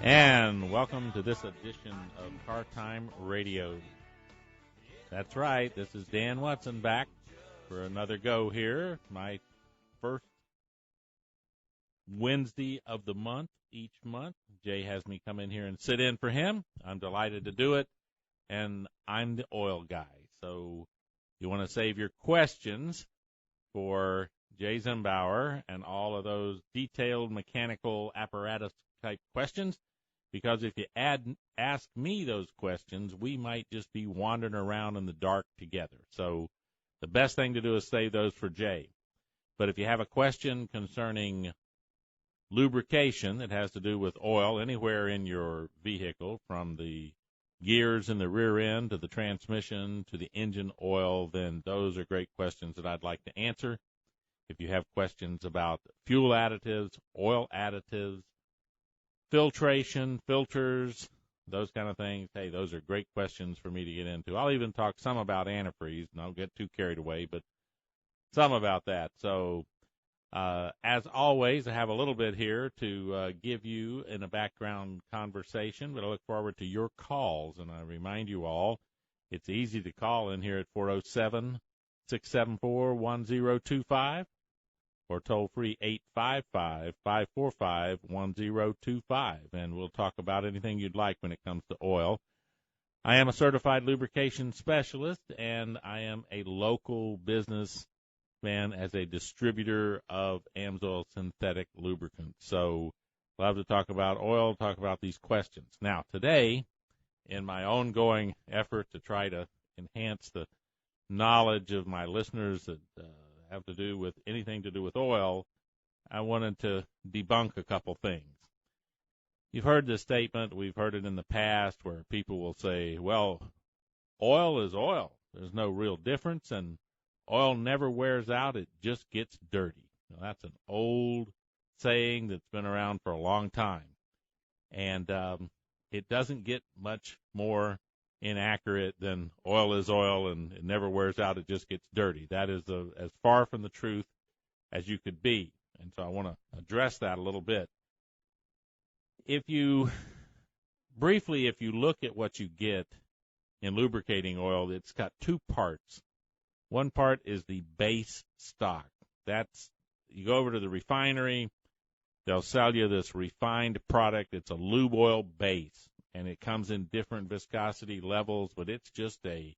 And welcome to this edition of Car Time Radio. That's right, this is Dan Watson back for another go here. My first Wednesday of the month, each month. Jay has me come in here and sit in for him. I'm delighted to do it, and I'm the oil guy. So you want to save your questions for Jay Zimbauer and all of those detailed mechanical apparatus type questions, because if you ask me those questions, we might just be wandering around in the dark together. So the best thing to do is save those for Jay. But if you have a question concerning lubrication that has to do with oil anywhere in your vehicle, from the gears in the rear end to the transmission to the engine oil, then those are great questions that I'd like to answer. If you have questions about fuel additives, oil additives, filtration, filters, those kind of things, hey, those are great questions for me to get into. I'll even talk some about antifreeze, and I'll get too carried away, but some about that. So as always, I have a little bit here to give you in a background conversation, but I look forward to your calls. And I remind you all, it's easy to call in here at 407-674-1025 or toll-free 855-545-1025. And we'll talk about anything you'd like when it comes to oil. I am a certified lubrication specialist, and I am a local business man as a distributor of AMSOIL synthetic lubricant. So love to talk about oil, talk about these questions. Now, today, in my ongoing effort to try to enhance the knowledge of my listeners that have to do with anything to do with oil, I wanted to debunk a couple things. You've heard this statement. We've heard it in the past where people will say, well, oil is oil. There's no real difference, and oil never wears out. It just gets dirty. Now, that's an old saying that's been around for a long time. And it doesn't get much more inaccurate than oil is oil and it never wears out, it just gets dirty. That is as far from the truth as you could be. And so I want to address that a little bit. If you look at what you get in lubricating oil, it's got two parts. One part is the base stock. That's, you go over to the refinery, they'll sell you this refined product. It's a lube oil base, and it comes in different viscosity levels, but it's just a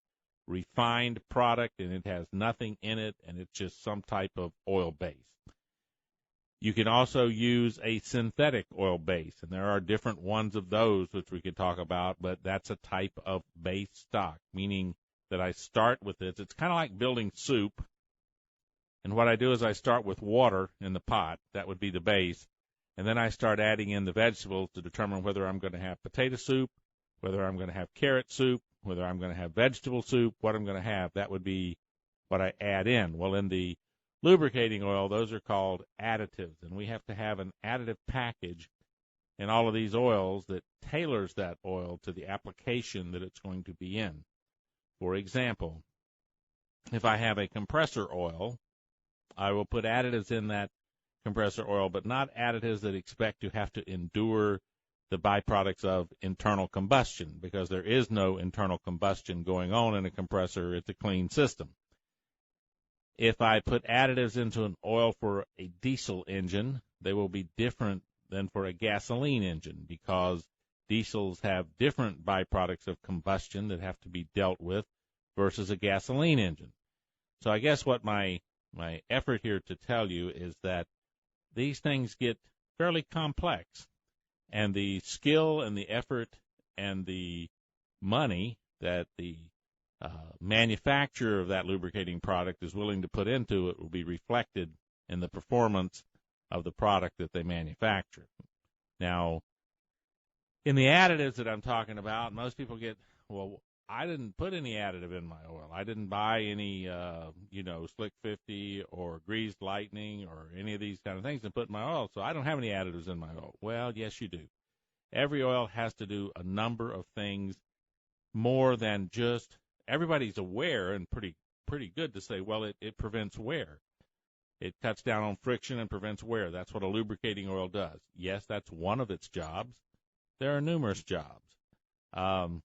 refined product, and it has nothing in it, and it's just some type of oil base. You can also use a synthetic oil base, and there are different ones of those which we could talk about, but that's a type of base stock, meaning that I start with this. It's kind of like building soup, and what I do is I start with water in the pot. That would be the base. And then I start adding in the vegetables to determine whether I'm going to have potato soup, whether I'm going to have carrot soup, whether I'm going to have vegetable soup, what I'm going to have. That would be what I add in. Well, in the lubricating oil, those are called additives, and we have to have an additive package in all of these oils that tailors that oil to the application that it's going to be in. For example, if I have a compressor oil, I will put additives in that compressor oil, but not additives that expect to have to endure the byproducts of internal combustion, because there is no internal combustion going on in a compressor. It's a clean system. If I put additives into an oil for a diesel engine, they will be different than for a gasoline engine, because diesels have different byproducts of combustion that have to be dealt with versus a gasoline engine. So I guess what my effort here to tell you is that these things get fairly complex, and the skill and the effort and the money that the manufacturer of that lubricating product is willing to put into it will be reflected in the performance of the product that they manufacture. Now, in the additives that I'm talking about, most people get, well, I didn't put any additive in my oil. I didn't buy any, Slick 50 or Greased Lightning or any of these kind of things and put in my oil, so I don't have any additives in my oil. Well, yes, you do. Every oil has to do a number of things more than just, everybody's aware and pretty good to say, well, it prevents wear. It cuts down on friction and prevents wear. That's what a lubricating oil does. Yes, that's one of its jobs. there are numerous jobs.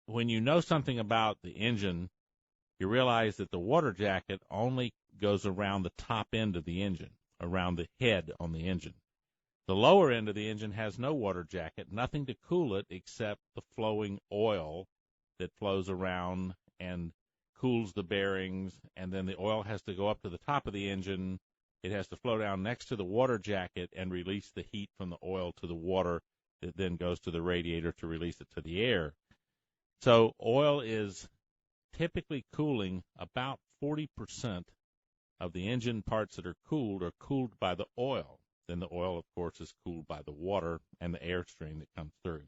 When you know something about the engine, you realize that the water jacket only goes around the top end of the engine, around the head on the engine. The lower end of the engine has no water jacket, nothing to cool it except the flowing oil that flows around and cools the bearings, and then the oil has to go up to the top of the engine. It has to flow down next to the water jacket and release the heat from the oil to the water that then goes to the radiator to release it to the air. So oil is typically cooling about 40% of the engine parts that are cooled by the oil. Then the oil, of course, is cooled by the water and the airstream that comes through.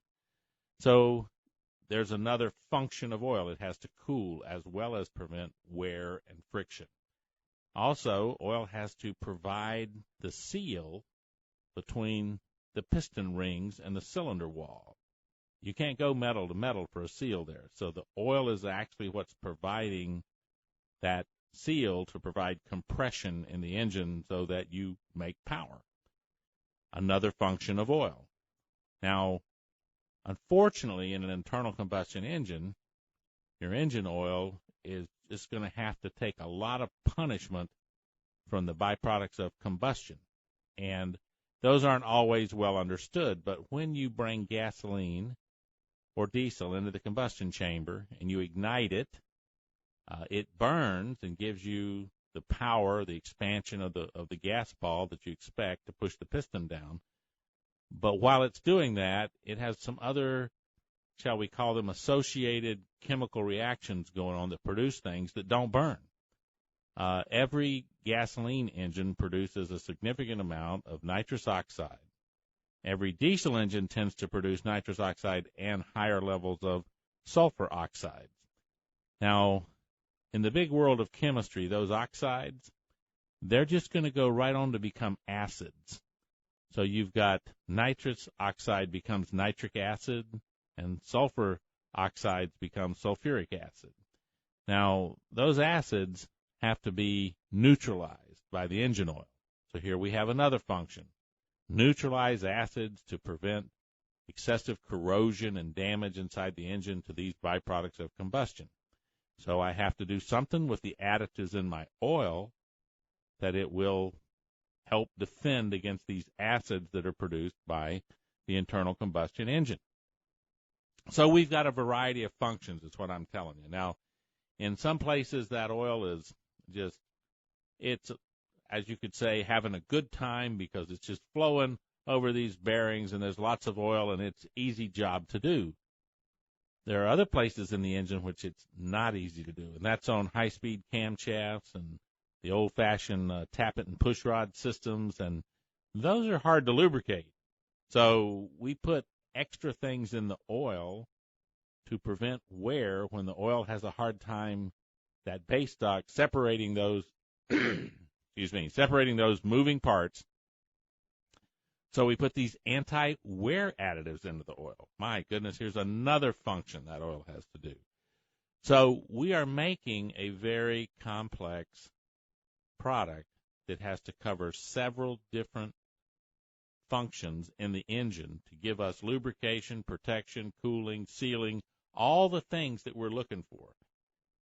So there's another function of oil. It has to cool as well as prevent wear and friction. Also, oil has to provide the seal between the piston rings and the cylinder wall. You can't go metal to metal for a seal there. So the oil is actually what's providing that seal to provide compression in the engine so that you make power. Another function of oil. Now, unfortunately, in an internal combustion engine, your engine oil is just going to have to take a lot of punishment from the byproducts of combustion. And those aren't always well understood, but when you bring gasoline or diesel into the combustion chamber and you ignite it, it burns and gives you the power, the expansion of the gas ball that you expect to push the piston down. But while it's doing that, it has some other, shall we call them, associated chemical reactions going on that produce things that don't burn. Every gasoline engine produces a significant amount of nitrous oxide. Every diesel engine tends to produce nitrous oxide and higher levels of sulfur oxides. Now, in the big world of chemistry, those oxides, they're just going to go right on to become acids. So you've got nitrous oxide becomes nitric acid, and sulfur oxides become sulfuric acid. Now, those acids have to be neutralized by the engine oil. So here we have another function. Neutralize acids to prevent excessive corrosion and damage inside the engine to these byproducts of combustion. So I have to do something with the additives in my oil that it will help defend against these acids that are produced by the internal combustion engine. So we've got a variety of functions, is what I'm telling you. Now, in some places that oil is just, it's, as you could say, having a good time because it's just flowing over these bearings and there's lots of oil and it's easy job to do. There are other places in the engine which it's not easy to do, and that's on high-speed camshafts and the old-fashioned tap-it-and-push-rod systems, and those are hard to lubricate. So we put extra things in the oil to prevent wear when the oil has a hard time, that base stock, separating those, separating those moving parts. So we put these anti-wear additives into the oil. My goodness, here's another function that oil has to do. So we are making a very complex product that has to cover several different functions in the engine to give us lubrication, protection, cooling, sealing, all the things that we're looking for.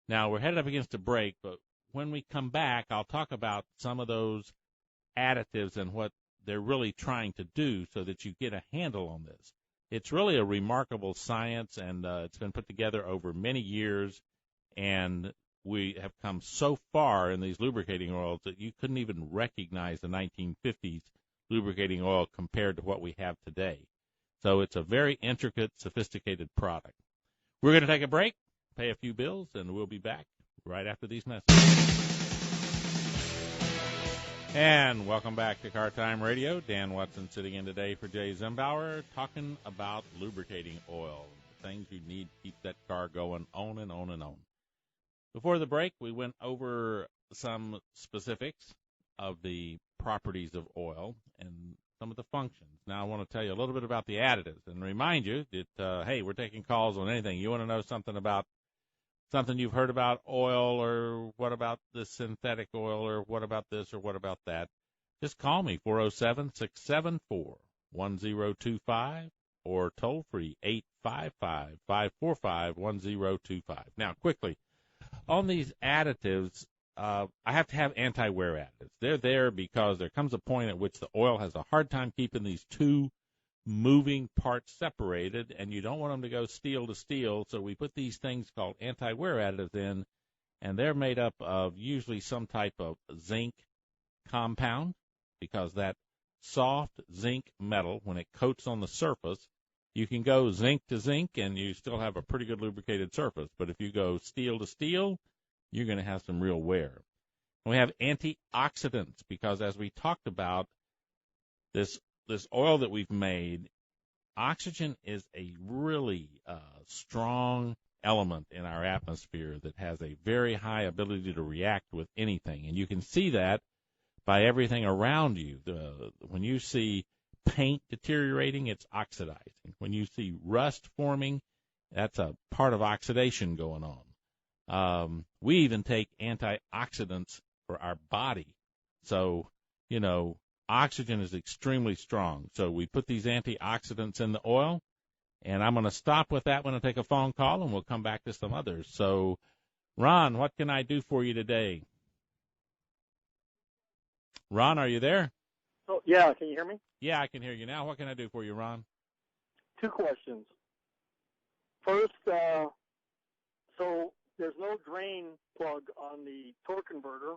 Now, we're headed up against a break, but when we come back, I'll talk about some of those additives and what they're really trying to do so that you get a handle on this. It's really a remarkable science, and it's been put together over many years, and we have come so far in these lubricating oils that you couldn't even recognize the 1950s lubricating oil compared to what we have today. So it's a very intricate, sophisticated product. We're going to take a break, pay a few bills, and we'll be back right after these messages. And welcome back to Car Time Radio. Dan Watson sitting in today for Jay Zimbauer, talking about lubricating oil, things you need to keep that car going on and on and on. Before the break, we went over some specifics of the properties of oil and some of the functions. Now I want to tell you a little bit about the additives and remind you that, hey, we're taking calls on anything. You want to know something about something you've heard about oil, or what about the synthetic oil, or what about this, or what about that, just call me, 407-674-1025, or toll-free 855-545-1025. Now, quickly, on these additives, I have to have anti-wear additives. They're there because there comes a point at which the oil has a hard time keeping these two moving parts separated, and you don't want them to go steel to steel, so we put these things called anti-wear additives in, and they're made up of usually some type of zinc compound, because that soft zinc metal, when it coats on the surface, you can go zinc to zinc and you still have a pretty good lubricated surface. But if you go steel to steel, you're going to have some real wear. And we have antioxidants because, as we talked about, this oil that we've made, oxygen is a really strong element in our atmosphere that has a very high ability to react with anything. And you can see that by everything around you. When you see paint deteriorating, it's oxidizing. When you see rust forming, that's a part of oxidation going on. We even take antioxidants for our body. So, oxygen is extremely strong. So we put these antioxidants in the oil, and I'm going to stop with that one and take a phone call, and we'll come back to some others. So, Ron, what can I do for you today? Ron, are you there? Oh, yeah. Can you hear me? Yeah, I can hear you now. What can I do for you, Ron? Two questions. First, so there's no drain plug on the torque converter.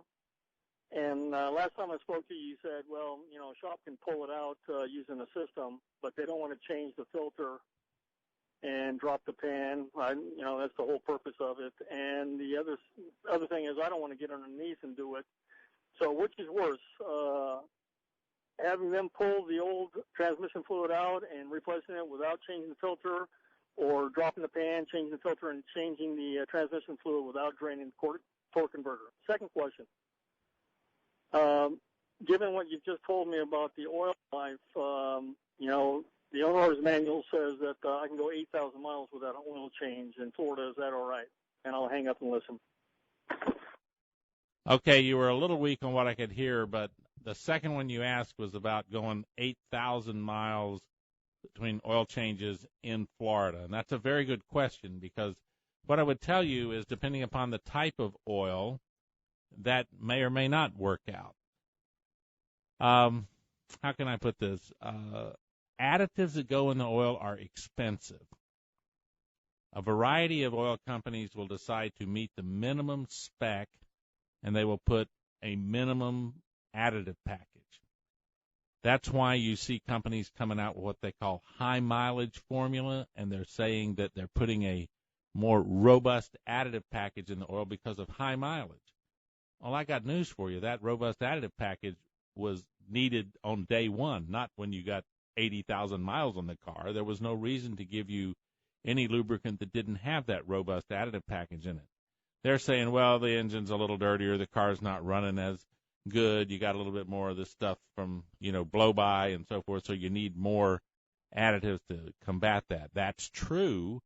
And last time I spoke to you, you said, well, shop can pull it out using the system, but they don't want to change the filter and drop the pan. That's the whole purpose of it. And the other thing is I don't want to get underneath and do it. So which is worse, having them pull the old transmission fluid out and replacing it without changing the filter, or dropping the pan, changing the filter, and changing the transmission fluid without draining the torque converter? Second question. Given what you've just told me about the oil life, the owner's manual says that I can go 8,000 miles without an oil change in Florida. Is that all right? And I'll hang up and listen. Okay, you were a little weak on what I could hear, but the second one you asked was about going 8,000 miles between oil changes in Florida. And that's a very good question, because what I would tell you is, depending upon the type of oil, that may or may not work out. How can I put this? Additives that go in the oil are expensive. A variety of oil companies will decide to meet the minimum spec, and they will put a minimum additive package. That's why you see companies coming out with what they call high mileage formula, and they're saying that they're putting a more robust additive package in the oil because of high mileage. Well, I got news for you. That robust additive package was needed on day one, not when you got 80,000 miles on the car. There was no reason to give you any lubricant that didn't have that robust additive package in it. They're saying, well, the engine's a little dirtier, the car's not running as good, you got a little bit more of this stuff from, blow by and so forth, so you need more additives to combat that. That's true.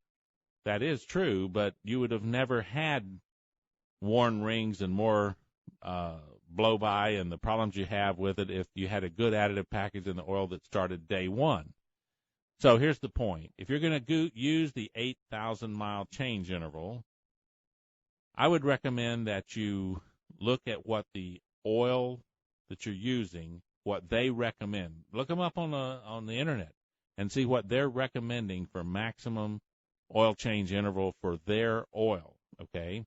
That is true, but you would have never had worn rings and more blow by and the problems you have with it if you had a good additive package in the oil that started day one. So here's the point. If you're going to use the 8,000-mile change interval, I would recommend that you look at what the oil that you're using, what they recommend. Look them up on the internet and see what they're recommending for maximum oil change interval for their oil, okay?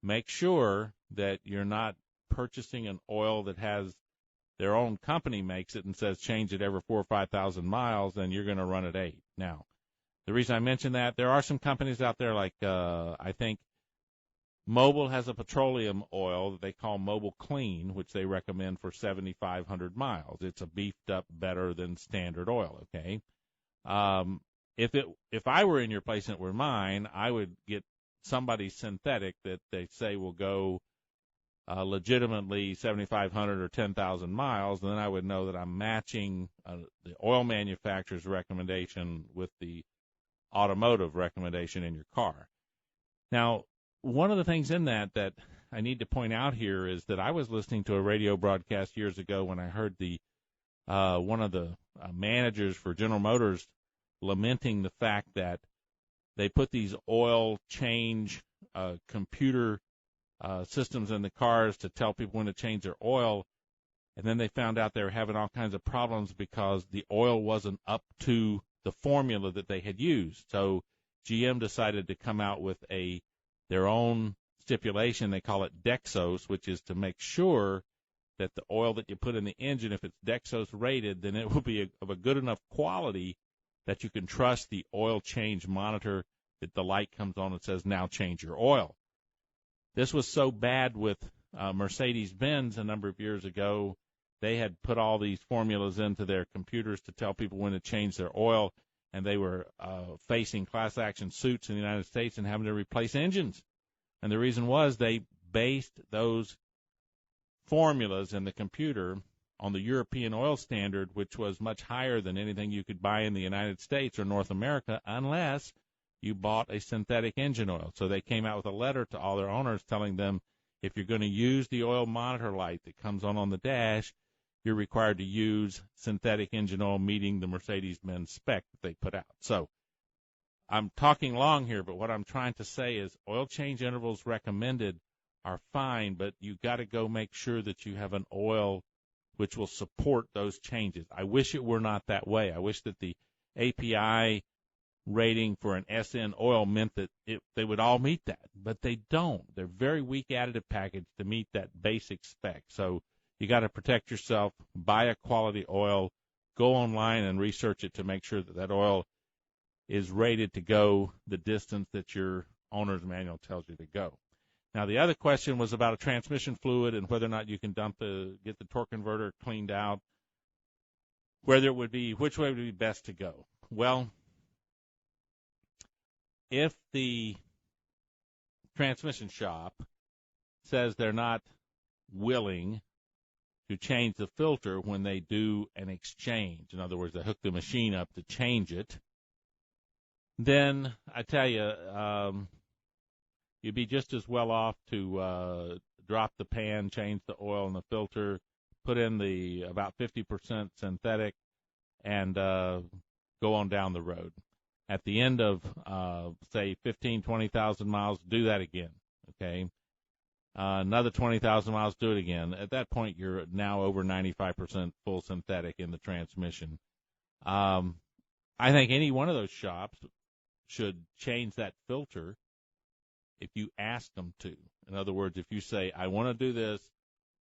Make sure that you're not purchasing an oil that has their own company makes it and says change it every 4,000 or 5,000 miles, then you're going to run at 8. Now, the reason I mention that, there are some companies out there like I think Mobil has a petroleum oil that they call Mobil Clean, which they recommend for 7,500 miles. It's a beefed up better than standard oil, okay? If I were in your place and it were mine, I would get somebody synthetic that they say will go legitimately 7,500 or 10,000 miles, and then I would know that I'm matching the oil manufacturer's recommendation with the automotive recommendation in your car. Now, one of the things in that I need to point out here is that I was listening to a radio broadcast years ago when I heard one of the managers for General Motors lamenting the fact that they put these oil change computer systems in the cars to tell people when to change their oil, and then they found out they were having all kinds of problems because the oil wasn't up to the formula that they had used. So GM decided to come out with their own stipulation. They call it Dexos, which is to make sure that the oil that you put in the engine, if it's Dexos rated, then it will be of a good enough quality that you can trust the oil change monitor, that the light comes on and says, now change your oil. This was so bad with Mercedes-Benz a number of years ago. They had put all these formulas into their computers to tell people when to change their oil, and they were facing class action suits in the United States and having to replace engines. And the reason was they based those formulas in the computer on the European oil standard, which was much higher than anything you could buy in the United States or North America unless you bought a synthetic engine oil. So they came out with a letter to all their owners telling them, if you're going to use the oil monitor light that comes on the dash, you're required to use synthetic engine oil meeting the Mercedes-Benz spec that they put out. So I'm talking long here, but what I'm trying to say is oil change intervals recommended are fine, but you got to go make sure that you have an oil which will support those changes. I wish it were not that way. I wish that the API rating for an SN oil meant that they would all meet that, but they don't. They're very weak additive package to meet that basic spec. So you got to protect yourself, buy a quality oil, go online and research it to make sure that that oil is rated to go the distance that your owner's manual tells you to go. Now, the other question was about a transmission fluid and whether or not you can get the torque converter cleaned out, which way would be best to go. Well, if the transmission shop says they're not willing to change the filter when they do an exchange, in other words, they hook the machine up to change it, then I tell you, you'd be just as well off to drop the pan, change the oil in the filter, put in the about 50% synthetic, and go on down the road. At the end of, say, 15, 20,000 miles, do that again, okay? Another 20,000 miles, do it again. At that point, you're now over 95% full synthetic in the transmission. I think any one of those shops should change that filter if you ask them to. In other words, if you say, I want to do this,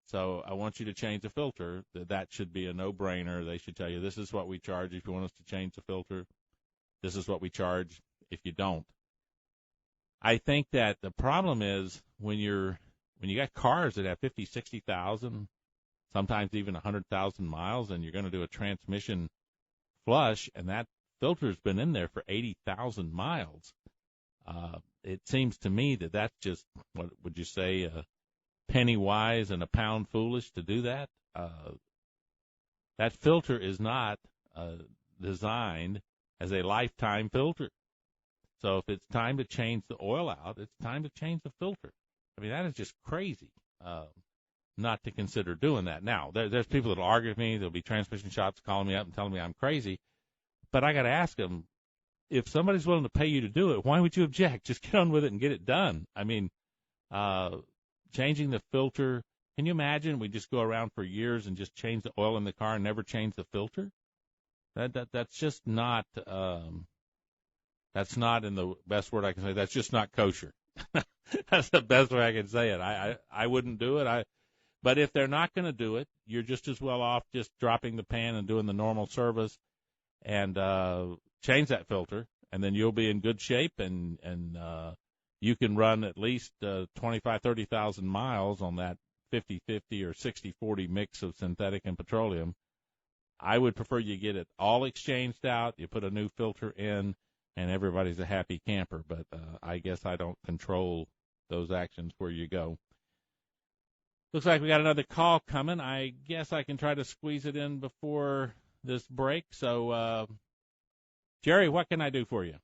so I want you to change the filter, that should be a no-brainer. They should tell you, this is what we charge if you want us to change the filter. This is what we charge if you don't. I think that the problem is when you got cars that have 50, 60,000, sometimes even 100,000 miles, and you're going to do a transmission flush, and that filter's been in there for 80,000 miles. It seems to me that that's just, what would you say, a penny wise and a pound foolish to do that. That filter is not designed as a lifetime filter. So if it's time to change the oil out, it's time to change the filter. I mean, that is just crazy not to consider doing that. Now, there's people that will argue with me. There'll be transmission shops calling me up and telling me I'm crazy. But I got to ask them, if somebody's willing to pay you to do it, why would you object? Just get on with it and get it done. I mean, changing the filter, can you imagine we just go around for years and just change the oil in the car and never change the filter? That's just not, that's not, in the best word I can say, that's just not kosher. That's the best way I can say it. I wouldn't do it. But if they're not going to do it, you're just as well off just dropping the pan and doing the normal service and change that filter, and then you'll be in good shape, and you can run at least 25, 30,000 miles on that 50-50 or 60-40 mix of synthetic and petroleum. I would prefer you get it all exchanged out, you put a new filter in, and everybody's a happy camper. But I guess I don't control those actions where you go. Looks like we got another call coming. I guess I can try to squeeze it in before this break. So, Jerry, what can I do for you?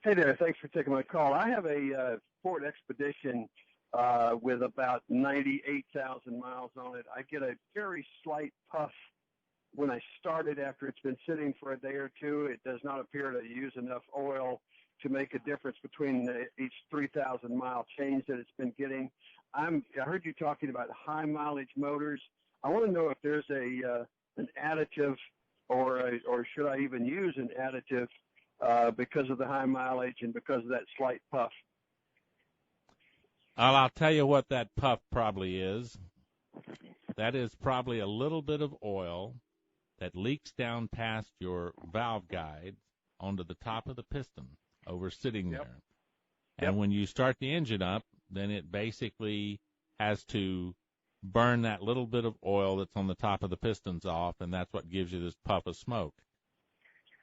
Hey there. Thanks for taking my call. I have a Ford Expedition with about 98,000 miles on it. I get a very slight puff when I start it after it's been sitting for a day or two, it does not appear to use enough oil to make a difference between each 3,000-mile change that it's been getting. I heard you talking about high mileage motors. I want to know if there's an additive, or should I even use an additive because of the high mileage and because of that slight puff? Well, I'll tell you what that puff probably is. That is probably a little bit of oil that leaks down past your valve guide onto the top of the piston over sitting there. And when you start the engine up, then it basically has to burn that little bit of oil that's on the top of the pistons off, and that's what gives you this puff of smoke.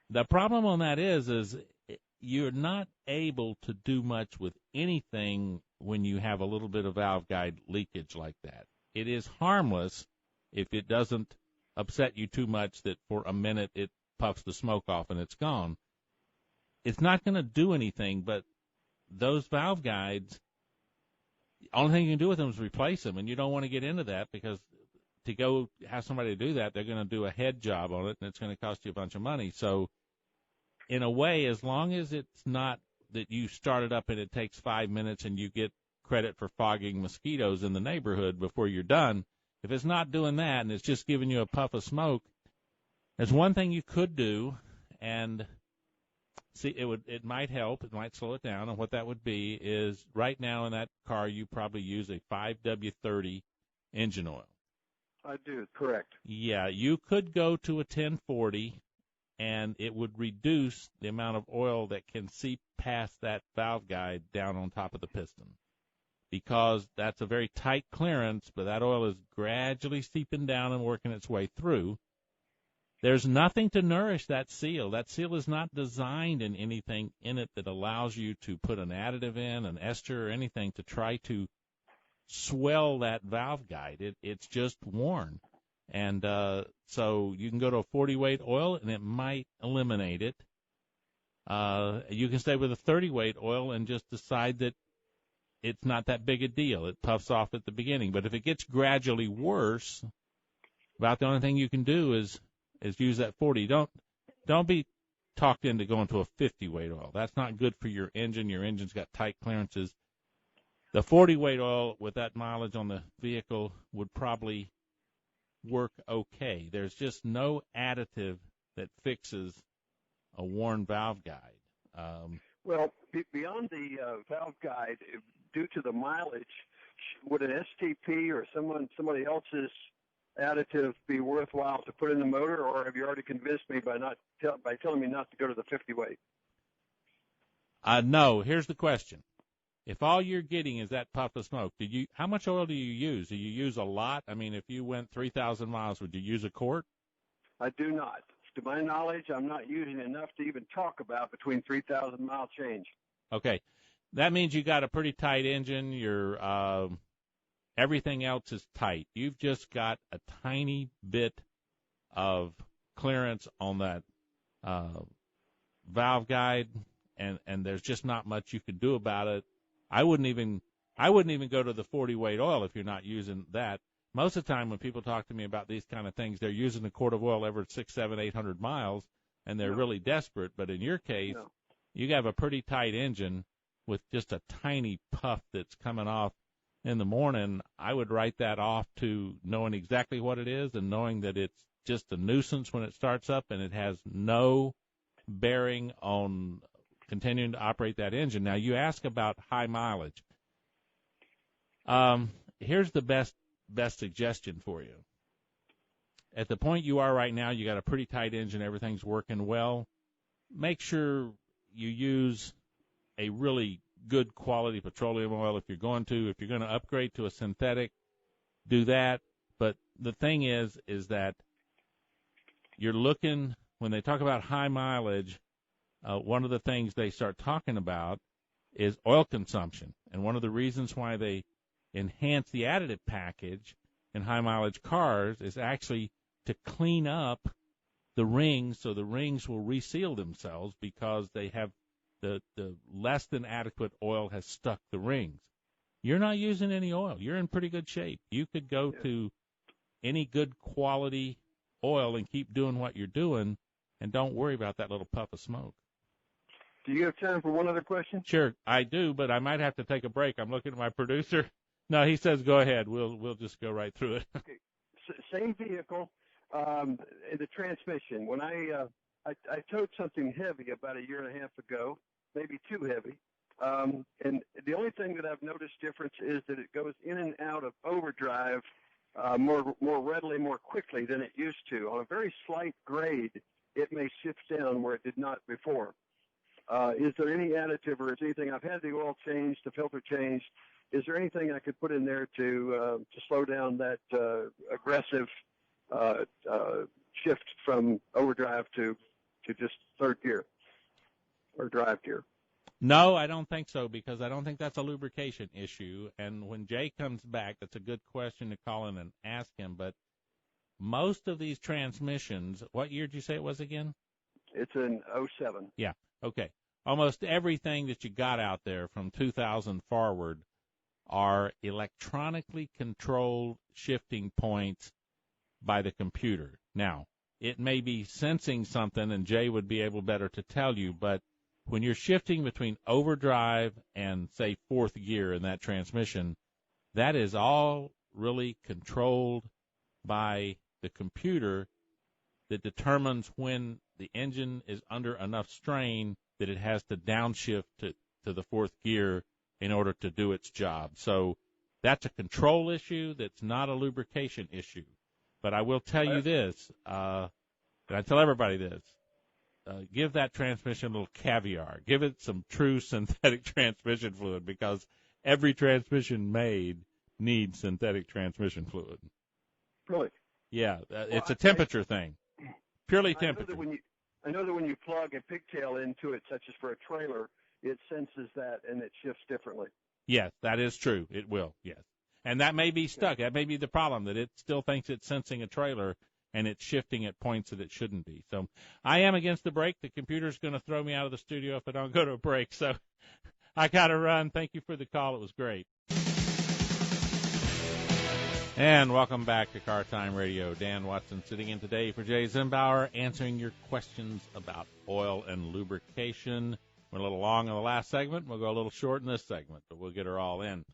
The problem on that is you're not able to do much with anything when you have a little bit of valve guide leakage like that. It is harmless if it doesn't upset you too much that for a minute it puffs the smoke off and it's gone. It's not going to do anything, but those valve guides, the only thing you can do with them is replace them, and you don't want to get into that because to go have somebody do that, they're going to do a head job on it, and it's going to cost you a bunch of money. So in a way, as long as it's not that you start it up and it takes 5 minutes and you get credit for fogging mosquitoes in the neighborhood before you're done, if it's not doing that and it's just giving you a puff of smoke, there's one thing you could do, and see, it might help, it might slow it down, and what that would be is right now in that car you probably use a 5W30 engine oil. I do, correct. Yeah, you could go to a 1040, and it would reduce the amount of oil that can seep past that valve guide down on top of the piston, because that's a very tight clearance, but that oil is gradually seeping down and working its way through. There's nothing to nourish that seal. That seal is not designed in anything in it that allows you to put an additive in, an ester, or anything to try to swell that valve guide. It's just worn. And so you can go to a 40-weight oil, and it might eliminate it. You can stay with a 30-weight oil and just decide that it's not that big a deal. It puffs off at the beginning. But if it gets gradually worse, about the only thing you can do is use that 40. Don't be talked into going to a 50-weight oil. That's not good for your engine. Your engine's got tight clearances. The 40-weight oil with that mileage on the vehicle would probably work okay. There's just no additive that fixes a worn valve guide. Well, beyond the valve guide, due to the mileage, would an STP or somebody else's additive be worthwhile to put in the motor, or have you already convinced me by telling me not to go to the 50-weight? No. Here's the question. If all you're getting is that puff of smoke, how much oil do you use? Do you use a lot? I mean, if you went 3,000 miles, would you use a quart? I do not. To my knowledge, I'm not using enough to even talk about between 3,000-mile change. Okay. That means you got a pretty tight engine. Your everything else is tight. You've just got a tiny bit of clearance on that valve guide, and there's just not much you can do about it. I wouldn't even go to the 40-weight oil if you're not using that. Most of the time when people talk to me about these kind of things, they're using a quart of oil every 600, 700, 800 miles, and they're really desperate. But in your case, you have a pretty tight engine with just a tiny puff that's coming off in the morning. I would write that off to knowing exactly what it is and knowing that it's just a nuisance when it starts up and it has no bearing on continuing to operate that engine. Now, you ask about high mileage. Here's the best suggestion for you. At the point you are right now, you got a pretty tight engine, everything's working well. Make sure you use a really good quality petroleum oil if you're going to upgrade to a synthetic, do that. But the thing is that you're looking, when they talk about high mileage, one of the things they start talking about is oil consumption. And one of the reasons why they enhance the additive package in high-mileage cars is actually to clean up the rings so the rings will reseal themselves because they have the less than adequate oil has stuck the rings. You're not using any oil. You're in pretty good shape. You could go to any good quality oil and keep doing what you're doing, and don't worry about that little puff of smoke. Do you have time for one other question? Sure, I do, but I might have to take a break. I'm looking at my producer. No, he says go ahead. We'll just go right through it. Okay. Same vehicle, the transmission. When I towed something heavy about a year and a half ago, maybe too heavy, and the only thing that I've noticed difference is that it goes in and out of overdrive more readily, more quickly than it used to. On a very slight grade, it may shift down where it did not before. Is there any additive or is anything? I've had the oil changed, the filter changed. Is there anything I could put in there to slow down that aggressive shift from overdrive to just third gear or drive gear? No, I don't think so, because I don't think that's a lubrication issue. And when Jay comes back, that's a good question to call in and ask him. But most of these transmissions, what year did you say it was again? It's an 07. Yeah, okay. Almost everything that you got out there from 2000 forward are electronically controlled shifting points by the computer. Now, it may be sensing something, and Jay would be able better to tell you, but when you're shifting between overdrive and, say, fourth gear in that transmission, that is all really controlled by the computer that determines when the engine is under enough strain that it has to downshift to the fourth gear in order to do its job. So that's a control issue. That's not a lubrication issue. But I will tell you this, and I tell everybody this, give that transmission a little caviar. Give it some true synthetic transmission fluid, because every transmission made needs synthetic transmission fluid. Really? Yeah, it's a temperature thing, purely temperature. I know that when you plug a pigtail into it, such as for a trailer, it senses that and it shifts differently. Yes, that is true. It will, yes. And that may be stuck. That may be the problem, that it still thinks it's sensing a trailer and it's shifting at points that it shouldn't be. So I am against the break. The computer's going to throw me out of the studio if I don't go to a break. So I got to run. Thank you for the call. It was great. And welcome back to Car Time Radio. Dan Watson sitting in today for Jay Zimbauer, answering your questions about oil and lubrication. We're a little long in the last segment. We'll go a little short in this segment, but we'll get her all in.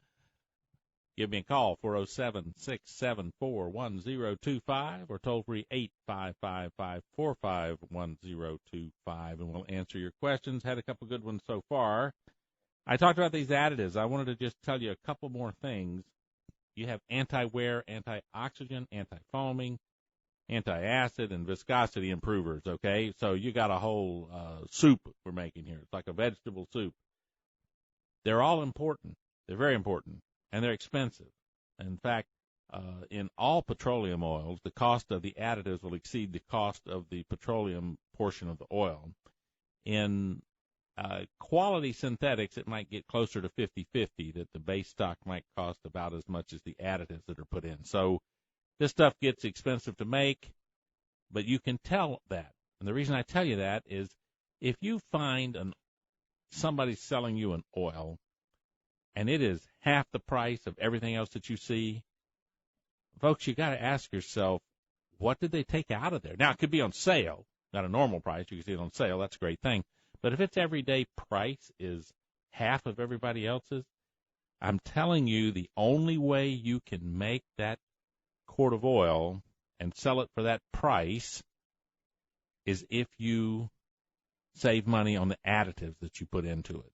Give me a call, 407-674-1025, or toll-free 855-545-1025, and we'll answer your questions. Had a couple good ones so far. I talked about these additives. I wanted to just tell you a couple more things. You have anti-wear, anti-oxygen, anti-foaming, anti-acid, and viscosity improvers, okay? So you got a whole soup we're making here. It's like a vegetable soup. They're all important. They're very important, and they're expensive. In fact, in all petroleum oils, the cost of the additives will exceed the cost of the petroleum portion of the oil. In quality synthetics, it might get closer to 50-50, that the base stock might cost about as much as the additives that are put in. So this stuff gets expensive to make, but you can tell that. And the reason I tell you that is if you find somebody selling you an oil and it is half the price of everything else that you see, folks, you got to ask yourself, what did they take out of there? Now, it could be on sale, not a normal price. You can see it on sale. That's a great thing. But if its everyday price is half of everybody else's, I'm telling you, the only way you can make that quart of oil and sell it for that price is if you save money on the additives that you put into it.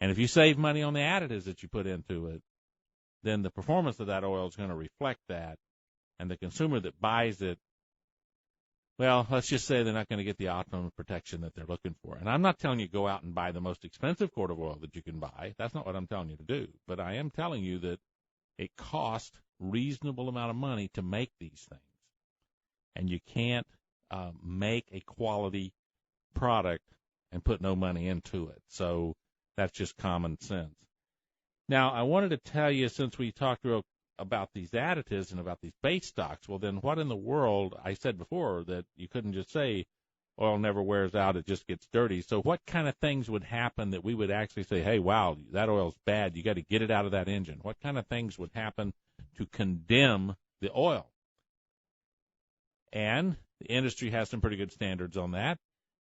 And if you save money on the additives that you put into it, then the performance of that oil is going to reflect that. And the consumer that buys it, well, let's just say they're not going to get the optimum protection that they're looking for. And I'm not telling you go out and buy the most expensive quart of oil that you can buy. That's not what I'm telling you to do. But I am telling you that it costs reasonable amount of money to make these things. And you can't make a quality product and put no money into it. So that's just common sense. Now, I wanted to tell you, since we talked about these additives and about these base stocks, well, then what in the world, I said before that you couldn't just say oil never wears out, it just gets dirty. So what kind of things would happen that we would actually say, hey, wow, that oil's bad, you got to get it out of that engine? What kind of things would happen to condemn the oil? And the industry has some pretty good standards on that.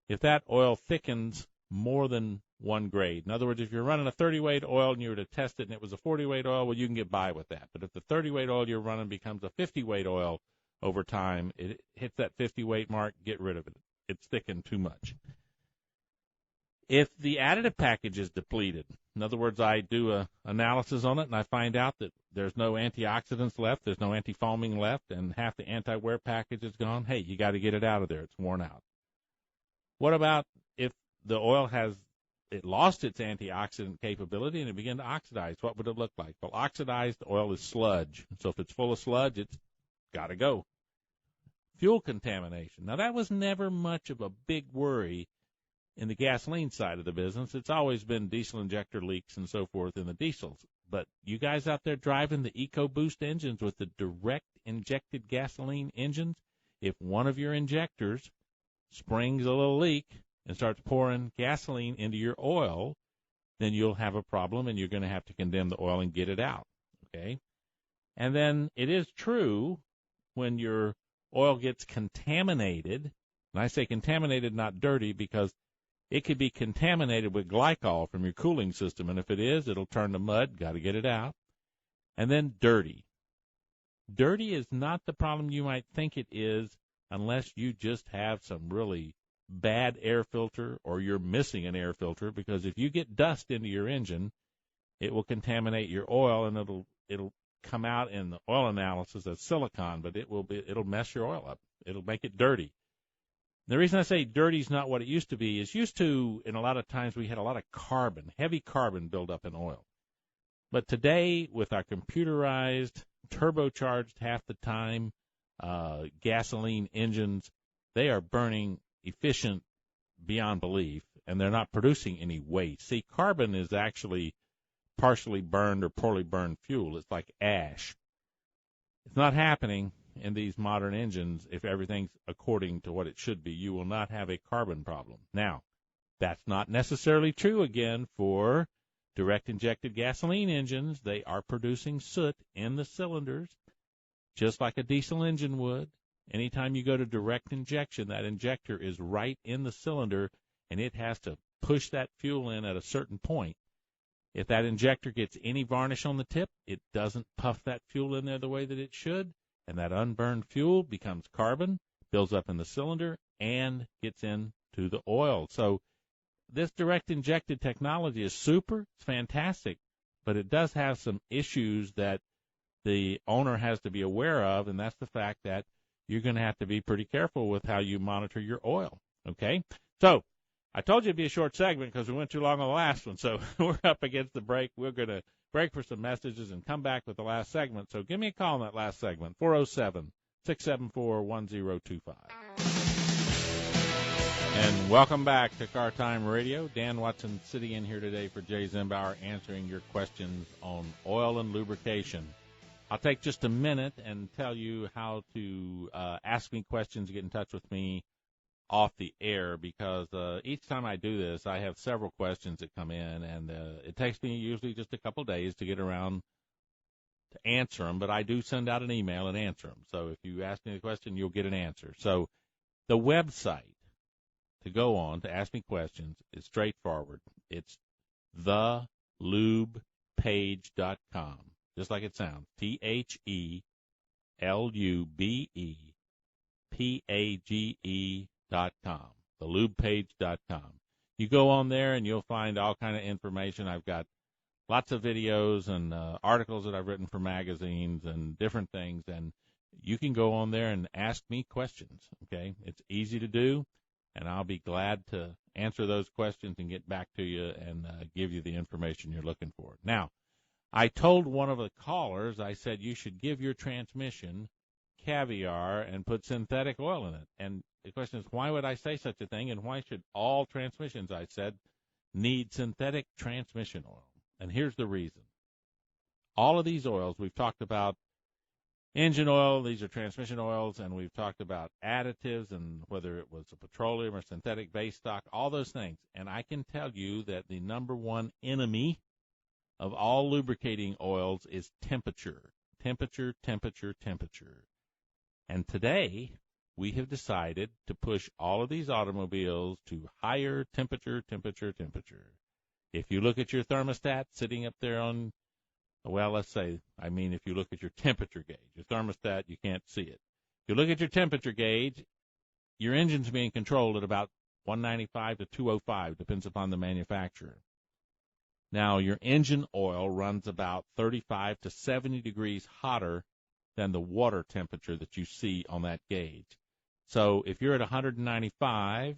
If that oil thickens more than one grade, in other words, if you're running a 30-weight oil and you were to test it and it was a 40-weight oil, well, you can get by with that. But if the 30-weight oil you're running becomes a 50-weight oil over time, it hits that 50-weight mark, get rid of it. It's thickened too much. If the additive package is depleted, in other words, I do an analysis on it and I find out that there's no antioxidants left, there's no anti-foaming left, and half the anti-wear package is gone, hey, you got to get it out of there. It's worn out. What about if the oil has lost its antioxidant capability and it began to oxidize? What would it look like? Well, oxidized oil is sludge. So if it's full of sludge, it's got to go. Fuel contamination. Now, that was never much of a big worry in the gasoline side of the business. It's always been diesel injector leaks and so forth in the diesels. But you guys out there driving the EcoBoost engines with the direct injected gasoline engines, if one of your injectors springs a little leak and starts pouring gasoline into your oil, then you'll have a problem and you're going to have to condemn the oil and get it out. Okay? And then it is true when your oil gets contaminated, and I say contaminated, not dirty, because it could be contaminated with glycol from your cooling system, and if it is, it'll turn to mud. Got to get it out. And then dirty. Dirty is not the problem you might think it is unless you just have some really bad air filter or you're missing an air filter, because if you get dust into your engine, it will contaminate your oil, and it'll come out in the oil analysis as silicon, but it'll mess your oil up. It'll make it dirty. The reason I say dirty is not what it used to be is in a lot of times we had a lot of carbon, heavy carbon buildup in oil. But today, with our computerized, turbocharged half the time gasoline engines, they are burning efficient beyond belief, and they're not producing any waste. See, carbon is actually partially burned or poorly burned fuel. It's like ash. It's not happening in these modern engines. If everything's according to what it should be, you will not have a carbon problem. Now, that's not necessarily true, again, for direct injected gasoline engines. They are producing soot in the cylinders, just like a diesel engine would. Anytime you go to direct injection, that injector is right in the cylinder, and it has to push that fuel in at a certain point. If that injector gets any varnish on the tip, it doesn't puff that fuel in there the way that it should, and that unburned fuel becomes carbon, builds up in the cylinder, and gets into the oil. So this direct injected technology is super. It's fantastic, but it does have some issues that the owner has to be aware of, and that's the fact that you're going to have to be pretty careful with how you monitor your oil. Okay? So I told you it'd be a short segment because we went too long on the last one, so we're up against the break. We're going to break for some messages and come back with the last segment. So give me a call in that last segment, 407-674-1025. And welcome back to Car Time Radio. Dan Watson sitting in here today for Jay Zimbauer, answering your questions on oil and lubrication. I'll take just a minute and tell you how to ask me questions, get in touch with me off the air, because each time I do this, I have several questions that come in, and it takes me usually just a couple days to get around to answer them, but I do send out an email and answer them. So if you ask me a question, you'll get an answer. So the website to go on to ask me questions is straightforward. It's thelubepage.com. Just like it sounds, TheLubepage.com, thelubepage.com. You go on there and you'll find all kind of information. I've got lots of videos and articles that I've written for magazines and different things, and you can go on there and ask me questions, okay? It's easy to do, and I'll be glad to answer those questions and get back to you and give you the information you're looking for. Now, I told one of the callers, I said, you should give your transmission caviar and put synthetic oil in it. And the question is, why would I say such a thing, and why should all transmissions, I said, need synthetic transmission oil? And here's the reason. All of these oils, we've talked about engine oil, these are transmission oils, and we've talked about additives and whether it was a petroleum or synthetic base stock, all those things. And I can tell you that the number one enemy of all lubricating oils is temperature. Temperature. And today, we have decided to push all of these automobiles to higher temperature. If you look at your thermostat sitting up there on, well, if you look at your temperature gauge, your thermostat, you can't see it. If you look at your temperature gauge, your engine's being controlled at about 195 to 205, depends upon the manufacturer. Now, your engine oil runs about 35 to 70 degrees hotter than the water temperature that you see on that gauge. So if you're at 195,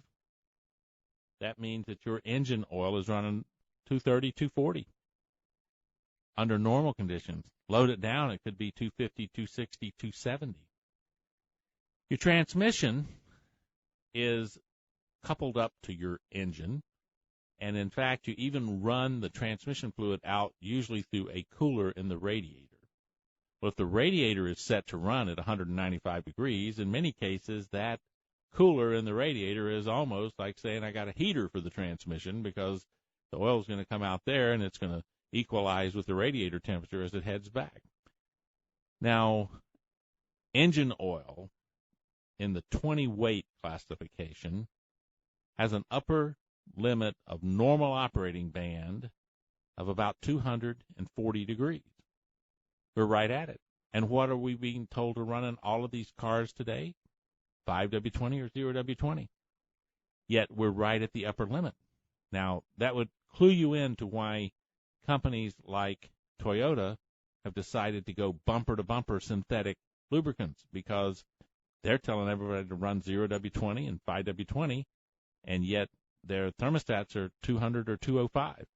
that means that your engine oil is running 230, 240. Under normal conditions, load it down, it could be 250, 260, 270. Your transmission is coupled up to your engine, and in fact, you even run the transmission fluid out usually through a cooler in the radiator. Well, if the radiator is set to run at 195 degrees, in many cases, that cooler in the radiator is almost like saying I got a heater for the transmission, because the oil is going to come out there and it's going to equalize with the radiator temperature as it heads back. Now, engine oil in the 20 weight classification has an upper limit of normal operating band of about 240 degrees. We're right at it. And what are we being told to run in all of these cars today? 5W20 or 0W20. Yet we're right at the upper limit. Now, that would clue you in to why companies like Toyota have decided to go bumper-to-bumper synthetic lubricants, because they're telling everybody to run 0W20 and 5W20, and yet their thermostats are 200 or 205.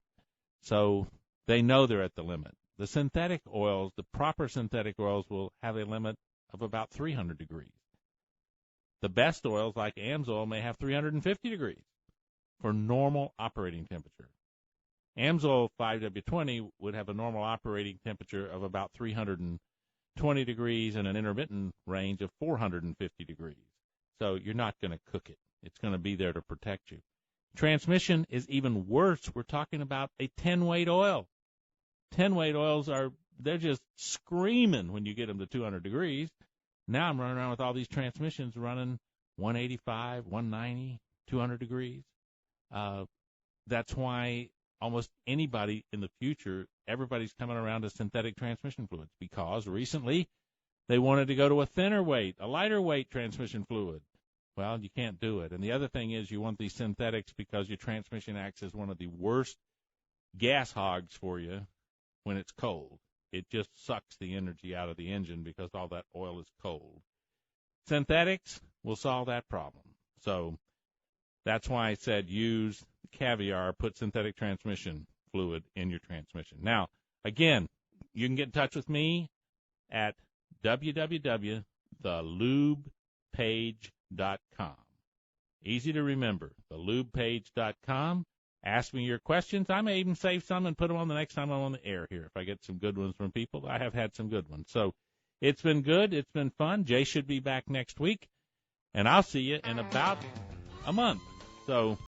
So they know they're at the limit. The synthetic oils, the proper synthetic oils, will have a limit of about 300 degrees. The best oils, like AMSOIL, may have 350 degrees for normal operating temperature. AMSOIL 5W20 would have a normal operating temperature of about 320 degrees and an intermittent range of 450 degrees. So you're not going to cook it. It's going to be there to protect you. Transmission is even worse. We're talking about a 10-weight oil. 10-weight oils they're just screaming when you get them to 200 degrees. Now I'm running around with all these transmissions running 185, 190, 200 degrees. That's why almost anybody in the future, everybody's coming around to synthetic transmission fluids, because recently they wanted to go to a thinner weight, a lighter weight transmission fluid. Well, you can't do it. And the other thing is you want these synthetics because your transmission acts as one of the worst gas hogs for you when it's cold. It just sucks the energy out of the engine because all that oil is cold. Synthetics will solve that problem. So that's why I said use Caviar, put synthetic transmission fluid in your transmission. Now, again, you can get in touch with me at www.thelubepage.com. Easy to remember, thelubepage.com. Ask me your questions. I may even save some and put them on the next time I'm on the air here if I get some good ones from people. I have had some good ones. So it's been good. It's been fun. Jay should be back next week, and I'll see you in about a month. So